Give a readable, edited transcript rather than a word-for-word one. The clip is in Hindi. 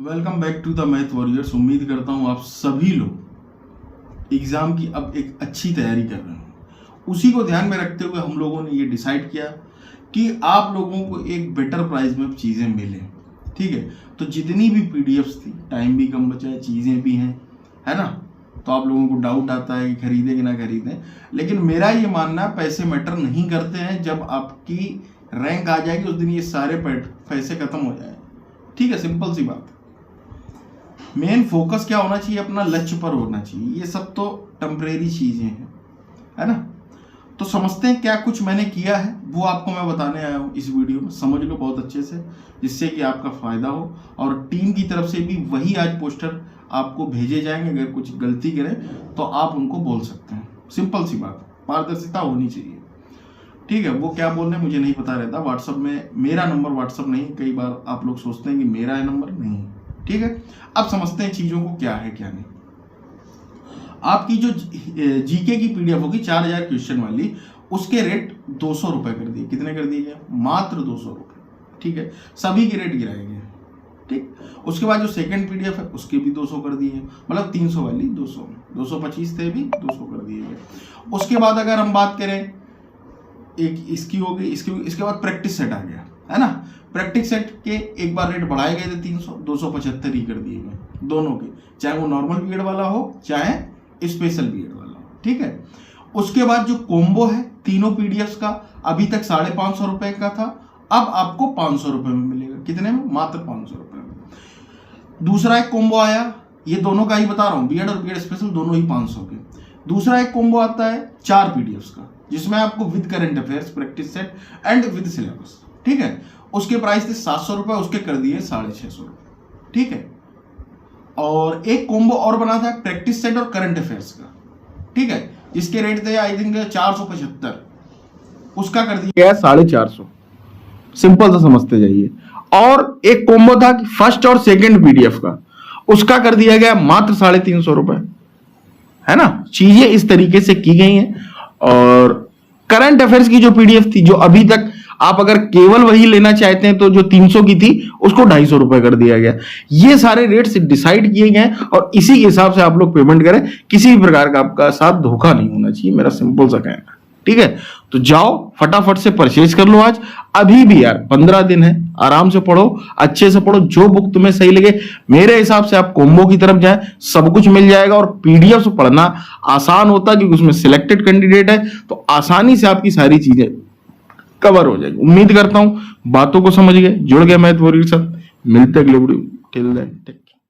Welcome back to the math warriors. उम्मीद करता हूँ आप सभी लोग एग्ज़ाम की अब एक अच्छी तैयारी कर रहे हैं। उसी को ध्यान में रखते हुए हम लोगों ने ये डिसाइड किया कि आप लोगों को एक बेटर प्राइस में चीज़ें मिलें। ठीक है, तो जितनी भी पीडीएफ्स थी, टाइम भी कम बचा है, चीज़ें भी हैं, है ना। तो आप लोगों को डाउट आता है कि खरीदें कि ना खरीदें, लेकिन मेरा ये मानना है पैसे मैटर नहीं करते हैं। जब आपकी रैंक आ जाएगी उस दिन ये सारे पैसे खत्म हो जाए। ठीक है, सिंपल सी बात। मेन फोकस क्या होना चाहिए? अपना लक्ष्य पर होना चाहिए। ये सब तो टेम्परेरी चीजें हैं, है ना। तो समझते हैं क्या कुछ मैंने किया है, वो आपको मैं बताने आया हूँ इस वीडियो में। समझ लो बहुत अच्छे से, जिससे कि आपका फायदा हो। और टीम की तरफ से भी वही आज पोस्टर आपको भेजे जाएंगे। अगर कुछ गलती करें तो आप उनको बोल सकते हैं। सिंपल सी बात, पारदर्शिता होनी चाहिए। ठीक है, वो क्या बोल रहे हैं मुझे नहीं पता रहता। व्हाट्सअप में मेरा नंबर व्हाट्सअप नहीं, कई बार आप लोग सोचते हैं कि मेरा है नंबर, नहीं। ठीक है, अब समझते हैं चीजों को क्या है क्या नहीं। आपकी जो जीके की पीडीएफ होगी 4000 क्वेश्चन वाली, उसके रेट 200 रुपए कर दिए। कितने कर दिए गए? मात्र 200 रुपए। ठीक है, सभी के रेट गिराए गए। ठीक, उसके बाद जो सेकंड पीडीएफ है उसके भी 200 कर दिए हैं, मतलब 300 वाली 200, 225 थे भी 200 कर दिए गए। उसके बाद अगर हम बात करें, एक इसकी हो गई, इसके बाद प्रैक्टिस सेट आ गया, है ना। प्रैक्टिस सेट के एक बार रेट बढ़ाए गए थे 300, 275 ही कर दिए गए दोनों के, चाहे वो नॉर्मल बीएड वाला हो चाहे स्पेशल बीएड वाला हो। ठीक है, उसके बाद जो कॉम्बो है तीनों पीडीएफ्स का, अभी तक 550 रुपए का था, अब आपको 500 रुपए में मिलेगा। कितने में? मात्र 500 रुपए में। दूसरा एक कॉम्बो आया, ये दोनों का ही बता रहा हूँ, बीएड और बीएड स्पेशल दोनों ही 500 के। दूसरा एक कॉम्बो आता है 4 पीडीएफ्स का, जिसमें आपको with current affairs, practice set and with syllabus. ठीक है, उसके प्राइस थे 700 रुपए, उसके कर दिए 650 रुपए। ठीक है, और एक कॉम्बो और बना था प्रैक्टिस सेट और करंट अफेयर्स का। ठीक है, जिसके रेट थे आई थिंक 475, उसका कर दिया गया 450। सिंपल सा समझते जाइए। और एक कॉम्बो था फर्स्ट और सेकंड पीडीएफ का, उसका कर दिया गया मात्र 350 रुपए, है ना। चीजें इस तरीके से की गई हैं। और करंट अफेयर्स की जो पीडीएफ थी, जो अभी तक आप अगर केवल वही लेना चाहते हैं, तो जो 300 की थी उसको 250 रुपए कर दिया गया। ये सारे रेट्स डिसाइड किए गए और इसी के हिसाब से आप लोग पेमेंट करें। किसी भी प्रकार का आपका साथ धोखा नहीं होना चाहिए, मेरा सिंपल सा कहना है। ठीक है, तो जाओ फटाफट से परचेज कर लो आज। अभी भी यार 15 दिन है, आराम से पढ़ो, अच्छे से पढ़ो। जो बुक तुम्हें सही लगे, मेरे हिसाब से आप कॉम्बो की तरफ जाएं, सब कुछ मिल जाएगा। और पीडीएफ से पढ़ना आसान होता है क्योंकि उसमें सिलेक्टेड कैंडिडेट है, तो आसानी से आपकी सारी चीजें कवर हो जाएगी। उम्मीद करता हूं बातों को समझ गए, जुड़ गए मैथ वॉरियर के साथ। मिलते अगले video. Till then take care.